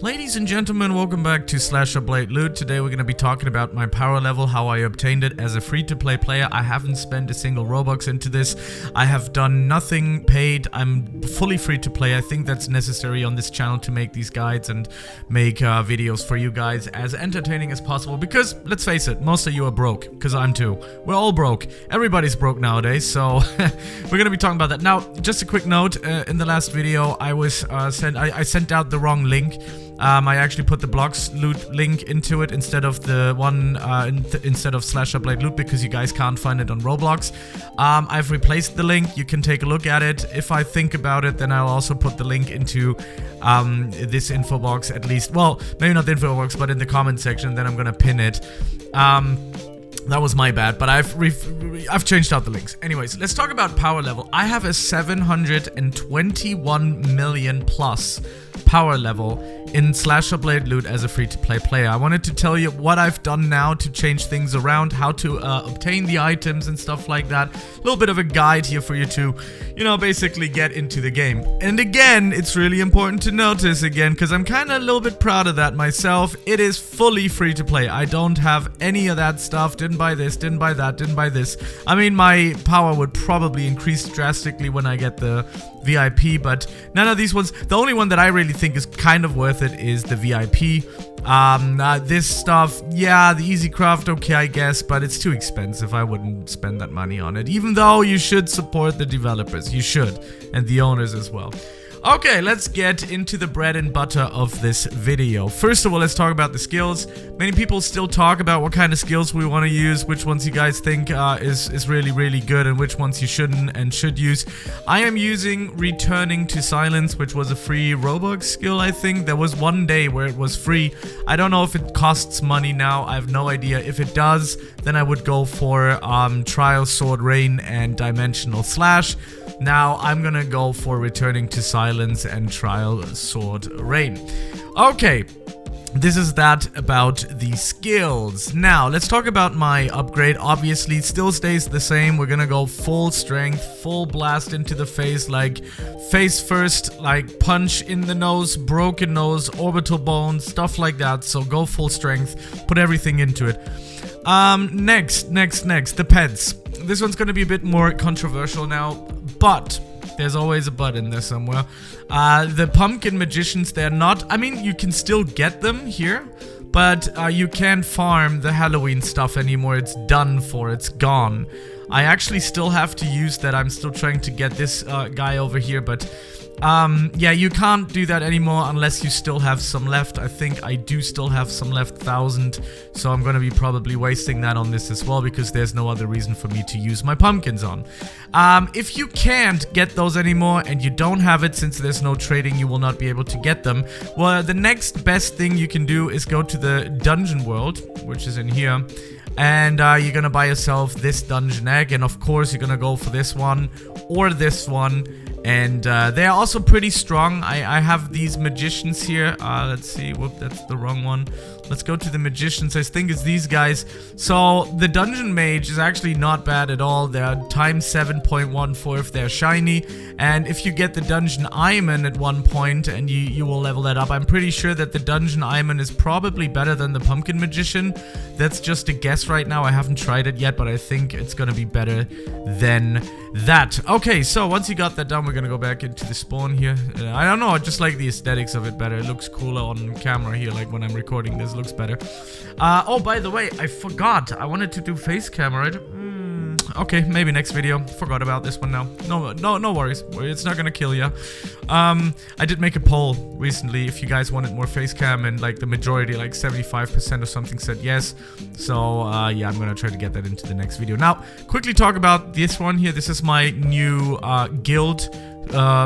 Ladies and gentlemen, welcome back to Slasher Blade Loot. Today we're going to be talking about my power level, how I obtained it as a free-to-play player. I haven't spent a single Robux into this. I have done nothing paid. I'm fully free-to-play. I think that's necessary on this channel to make these guides and make videos for you guys as entertaining as possible. Because, let's face it, most of you are broke. Because I'm too. We're all broke. Everybody's broke nowadays, so we're going to be talking about that. Now, just a quick note. In the last video, I sent out the wrong link. I actually put the blocks loot link into it instead of the one instead of Slasher Blade Loot because you guys can't find it on Roblox. I've replaced the link. You can take a look at it. If I think about it, then I'll also put the link into this info box at least. Well, maybe not the info box, but in the comment section. Then I'm gonna pin it. That was my bad, but I've changed out the links. Anyways, let's talk about power level. I have a 721 million plus power level in Slasher Blade Loot as a free-to-play player. I wanted to tell you what I've done now to change things around, how to obtain the items and stuff like that. A little bit of a guide here for you to, you know, basically get into the game. And again, it's really important to notice again, because I'm kind of a little bit proud of that myself. It is fully free-to-play. I don't have any of that stuff. Didn't buy this, didn't buy that, didn't buy this. I mean, my power would probably increase drastically when I get the VIP, but none of these ones. The only one that I really think is kind of worth it is the VIP. This stuff, yeah, the easy craft, okay, I guess, but it's too expensive. I wouldn't spend that money on it, even though you should support the developers. You should, and the owners as well. Okay, let's get into the bread and butter of this video. First of all, let's talk about the skills. Many people still talk about what kind of skills we want to use, which ones you guys think is really, really good, and which ones you shouldn't and should use. I am using Returning to Silence, which was a free Robux skill, I think. There was one day where it was free. I don't know if it costs money now. I have no idea. If it does, then I would go for Trial Sword Rain and Dimensional Slash. Now, I'm gonna go for Returning to Silence and Trial Sword Rain. Okay, this is that about the skills. Now, let's talk about my upgrade. Obviously, it still stays the same. We're gonna go full strength, full blast into the face, like face first, like punch in the nose, broken nose, orbital bone, stuff like that. So go full strength, put everything into it. Next, the pets. This one's gonna be a bit more controversial now, but there's always a but in there somewhere. The pumpkin magicians, they're not, I mean, you can still get them here, but you can't farm the Halloween stuff anymore. It's done for, it's gone. I actually still have to use that. I'm still trying to get this guy over here, but yeah, you can't do that anymore unless you still have some left. I think I do still have some left, 1,000, so I'm gonna be probably wasting that on this as well because there's no other reason for me to use my pumpkins on. If you can't get those anymore and you don't have it, since there's no trading, you will not be able to get them. Well, the next best thing you can do is go to the dungeon world, which is in here, and you're gonna buy yourself this dungeon egg, and of course you're gonna go for this one or this one. And they are also pretty strong. I have these magicians here. Let's see. Whoop, that's the wrong one. Let's go to the magicians. I think it's these guys. So the dungeon mage is actually not bad at all. They're times 7.14 if they're shiny. And if you get the dungeon Iron at one point and you will level that up, I'm pretty sure that the dungeon Iron is probably better than the pumpkin magician. That's just a guess right now. I haven't tried it yet, but I think it's gonna be better than that. Okay, so once you got that done, we're gonna go back into the spawn here. I don't know, I just like the aesthetics of it better. It looks cooler on camera here, like when I'm recording this, looks better. Oh, by the way, I forgot. I wanted to do face cam, right? Okay, maybe next video. Forgot about this one now. No worries. It's not gonna kill ya. I did make a poll recently if you guys wanted more face cam, and like the majority, like 75% or something, said yes. So yeah, I'm gonna try to get that into the next video. Now, quickly talk about this one here. This is my new guild.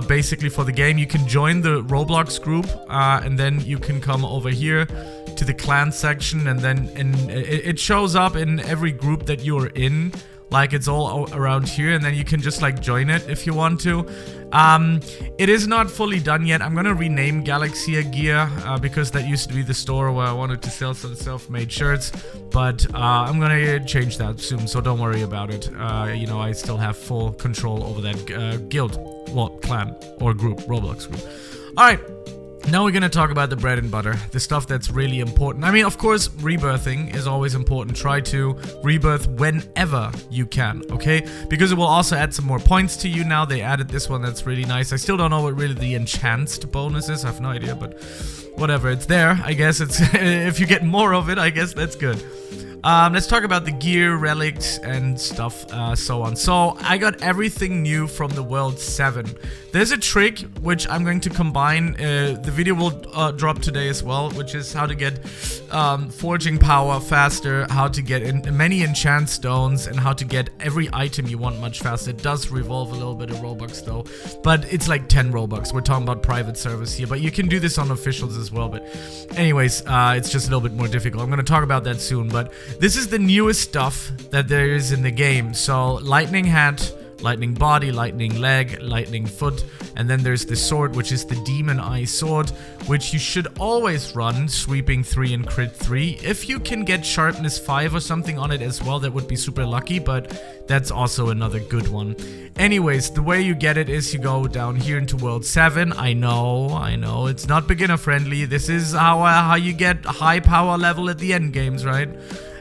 Basically for the game. You can join the Roblox group, and then you can come over here to the clan section, and then it shows up in every group that you're in. Like, it's all around here, and then you can just like join it if you want to. It is not fully done yet. I'm gonna rename Galaxia Gear because that used to be the store where I wanted to sell some self-made shirts, but I'm gonna change that soon, so don't worry about it. You know, I still have full control over that guild, well, clan or group, Roblox group. All right. Now we're gonna talk about the bread and butter, the stuff that's really important. I mean, of course, rebirthing is always important. Try to rebirth whenever you can, okay? Because it will also add some more points to you now. They added this one that's really nice. I still don't know what really the enhanced bonus is. I have no idea, but whatever. It's there. I guess it's if you get more of it, I guess that's good. Let's talk about the gear, relics, and stuff, so on. So, I got everything new from the World 7. There's a trick, which I'm going to combine. The video will drop today as well, which is how to get forging power faster, how to get many enchant stones, and how to get every item you want much faster. It does revolve a little bit of Robux, though, but it's like 10 Robux. We're talking about private service here, but you can do this on officials as well. But anyways, it's just a little bit more difficult. I'm going to talk about that soon, but this is the newest stuff that there is in the game. So, lightning hat, lightning body, lightning leg, lightning foot, and then there's the sword, which is the demon eye sword, which you should always run, sweeping 3 and crit 3. If you can get sharpness 5 or something on it as well, that would be super lucky, but that's also another good one. Anyways, the way you get it is you go down here into World 7. I know, it's not beginner friendly. This is how you get high power level at the end games, right?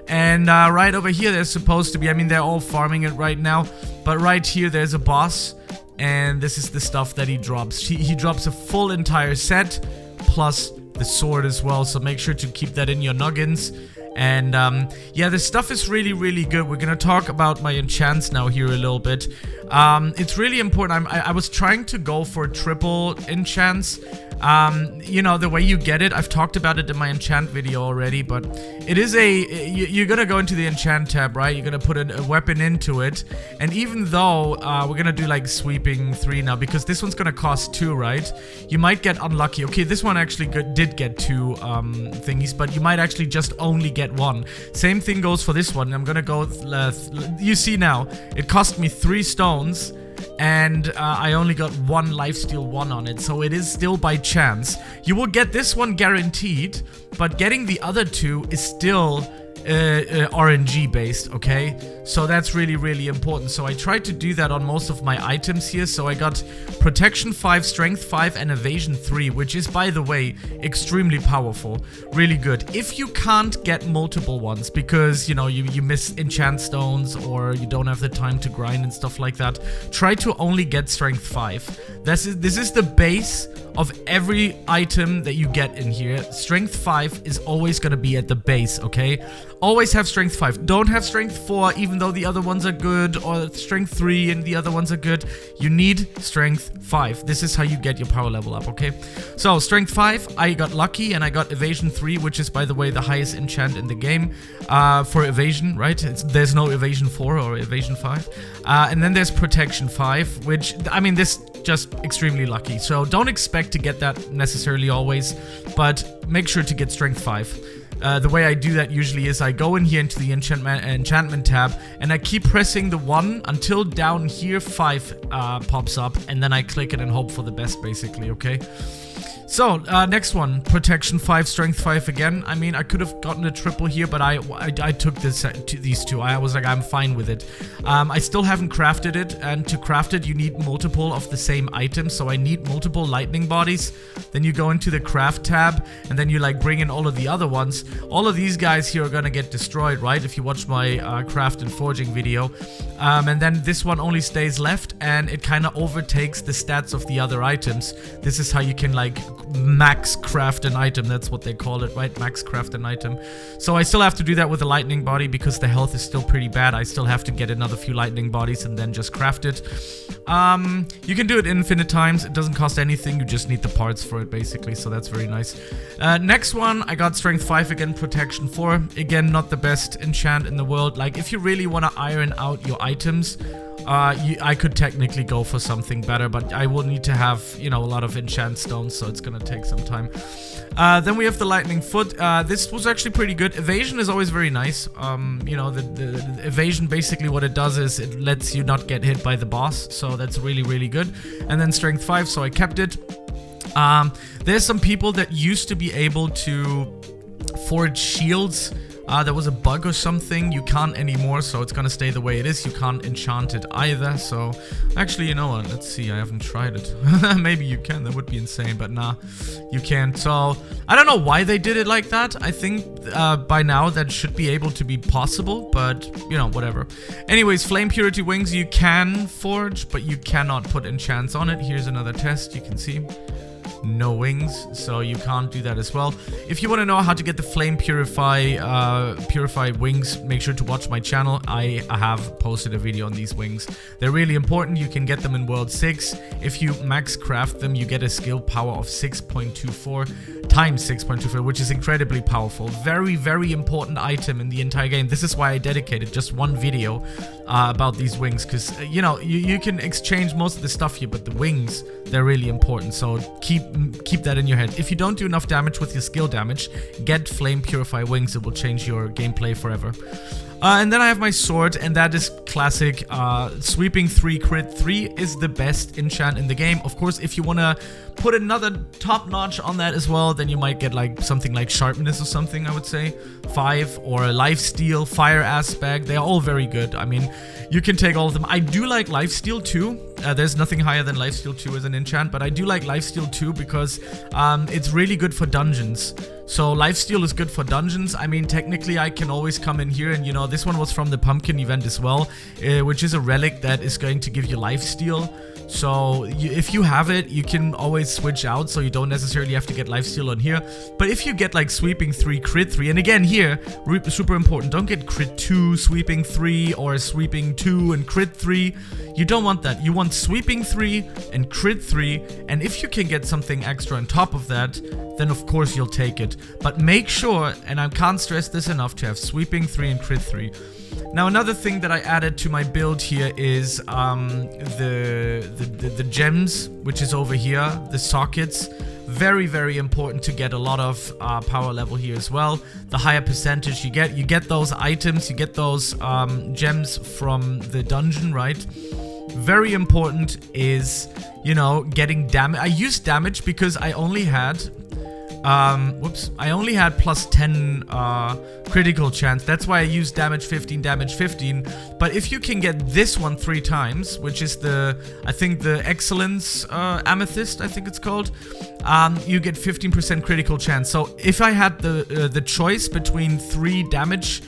And right over here, there's supposed to be, I mean, they're all farming it right now, but right here, there's a boss, and this is the stuff that he drops. He drops a full entire set, plus the sword as well, so make sure to keep that in your noggins. And yeah, the stuff is really, really good. We're gonna talk about my enchants now here a little bit. It's really important. I was trying to go for triple enchants. You know, the way you get it, I've talked about it in my enchant video already, but it is you're gonna go into the enchant tab, right? You're gonna put a weapon into it, and even though we're gonna do like sweeping 3 now, because this one's gonna cost 2, right? You might get unlucky. Okay, this one actually did get 2 thingies, but you might actually just only get 1. Same thing goes for this one. I'm gonna go, you see now, it cost me 3 stones, and I only got 1 lifesteal 1 on it, so it is still by chance. You will get this one guaranteed, but getting the other 2 is still RNG based, okay? So that's really, really important. So I tried to do that on most of my items here. So I got protection 5, strength 5, and evasion 3, which is, by the way, extremely powerful. Really good. If you can't get multiple ones because, you know, you miss enchant stones or you don't have the time to grind and stuff like that, try to only get strength 5. This is the base of every item that you get in here. Strength 5 is always gonna be at the base, okay? Always have strength 5. Don't have strength 4, even though the other ones are good, or strength 3 and the other ones are good. You need strength 5. This is how you get your power level up, okay? So, strength 5, I got lucky, and I got evasion 3, which is, by the way, the highest enchant in the game for evasion, right? There's no evasion 4 or evasion 5. And then there's protection 5, which, I mean, this just extremely lucky. So don't expect to get that necessarily always, but make sure to get strength 5. The way I do that usually is I go in here into the enchantment tab, and I keep pressing the 1 until down here 5 pops up, and then I click it and hope for the best, basically, okay? So, next one, protection 5, strength 5 again. I mean, I could have gotten a triple here, but I took these 2. I was like, I'm fine with it. I still haven't crafted it, and to craft it, you need multiple of the same item, so I need multiple lightning bodies. Then you go into the craft tab, and then you like bring in all of the other ones. All of these guys here are gonna get destroyed, right? If you watch my craft and forging video. And then this one only stays left, and it kind of overtakes the stats of the other items. This is how you can like max craft an item. That's what they call it, right? Max craft an item. So I still have to do that with the lightning body because the health is still pretty bad. I still have to get another few lightning bodies and then just craft it. You can do it infinite times. It doesn't cost anything. You just need the parts for it, basically. So that's very nice. Next one, I got strength 5 again, protection 4. Again, not the best enchant in the world. Like, if you really want to iron out your items, I could technically go for something better, but I will need to have, you know, a lot of enchant stones, so it's gonna take some time. Then we have the lightning foot. This was actually pretty good. Evasion is always very nice. You know, the evasion, basically what it does is it lets you not get hit by the boss, so that's really, really good. And then strength 5, so I kept it. There's some people that used to be able to forge shields There was a bug or something. You can't anymore, so it's gonna stay the way it is. You can't enchant it either. So actually, you know what? Let's see. I haven't tried it. Maybe you can. That would be insane, but nah, you can't. So I don't know why they did it like that. I think by now that should be able to be possible, but you know, whatever. Anyways, flame purity wings you can forge, but you cannot put enchants on it. Here's another test. You can see no wings, so you can't do that as well. If you want to know how to get the flame purified wings, make sure to watch my channel. I have posted a video on these wings. They're really important. You can get them in World 6. If you max craft them, you get a skill power of 6.24 times 6.24, which is incredibly powerful. Very, very important item in the entire game. This is why I dedicated just one video about these wings, because you know, you can exchange most of the stuff here, but the wings, they're really important. So keep that in your head. If you don't do enough damage with your skill damage, get flame purify wings. It will change your gameplay forever. And then I have my sword, and that is classic. Sweeping 3 crit 3 is the best enchant in the game. Of course, if you want to put another top notch on that as well, then you might get like something like sharpness or something, I would say. 5 or lifesteal, fire aspect. They are all very good. I mean, you can take all of them. I do like lifesteal too. There's nothing higher than lifesteal 2 as an enchant, but I do like lifesteal 2 because it's really good for dungeons. So lifesteal is good for dungeons. I mean, technically I can always come in here, and you know, this one was from the pumpkin event as well, which is a relic that is going to give you lifesteal. So if you have it, you can always switch out, so you don't necessarily have to get lifesteal on here. But if you get like sweeping 3 crit 3, and again here, super important, don't get crit 2 sweeping 3 or sweeping 2 and crit 3. You don't want that. You want sweeping 3 and crit 3, and if you can get something extra on top of that, then of course you'll take it. But make sure, and I can't stress this enough, to have sweeping 3 and crit 3. Now another thing that I added to my build here is the gems, which is over here, the sockets. Very, very important to get a lot of power level here as well. The higher percentage you get those items, you get those gems from the dungeon, right? Very important is, you know, getting damage. I used damage because I only had I only had plus 10 critical chance. That's why I used damage 15, damage 15. But if you can get this one 3 times, which is the, I think the excellence amethyst, I think it's called, you get 15% critical chance. So if I had the choice between 3 damage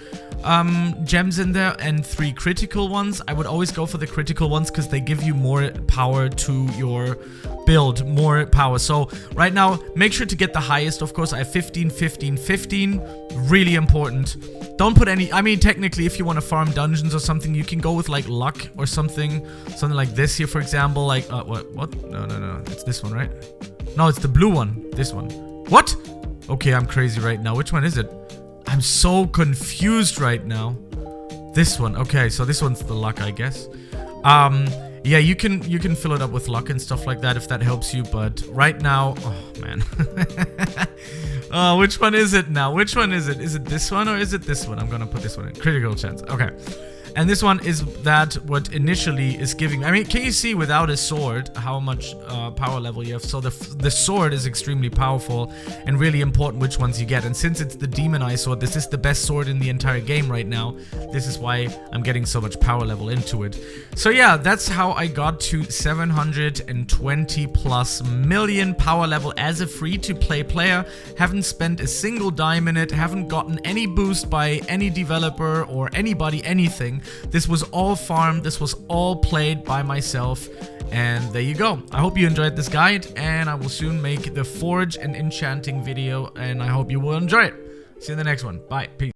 gems in there and 3 critical ones, I would always go for the critical ones because they give you more power to your build, more power. So right now, make sure to get the highest. Of course, I have 15, 15, 15. Really important. Don't put any, I mean, technically, if you want to farm dungeons or something, you can go with like luck or something like this here, for example. Like, what? No. It's this one, right? No, it's the blue one. This one. What? Okay, I'm crazy right now. Which one is it? I'm so confused right now. This one. Okay, so this one's the luck, I guess. Yeah, you can fill it up with luck and stuff like that if that helps you, but right now, oh man. Which one is it now? Which one is it? Is it this one or is it this one? I'm gonna put this one in. Critical chance. Okay. And this one is that what initially is giving. I mean, can you see without a sword how much power level you have? So the sword is extremely powerful and really important which ones you get. And since it's the demon eye sword, this is the best sword in the entire game right now. This is why I'm getting so much power level into it. So yeah, that's how I got to 720 plus million power level as a free-to-play player. Haven't spent a single dime in it. Haven't gotten any boost by any developer or anybody, anything. This was all farmed, this was all played by myself, and there you go. I hope you enjoyed this guide, and I will soon make the forge and enchanting video, and I hope you will enjoy it. See you in the next one. Bye. Peace.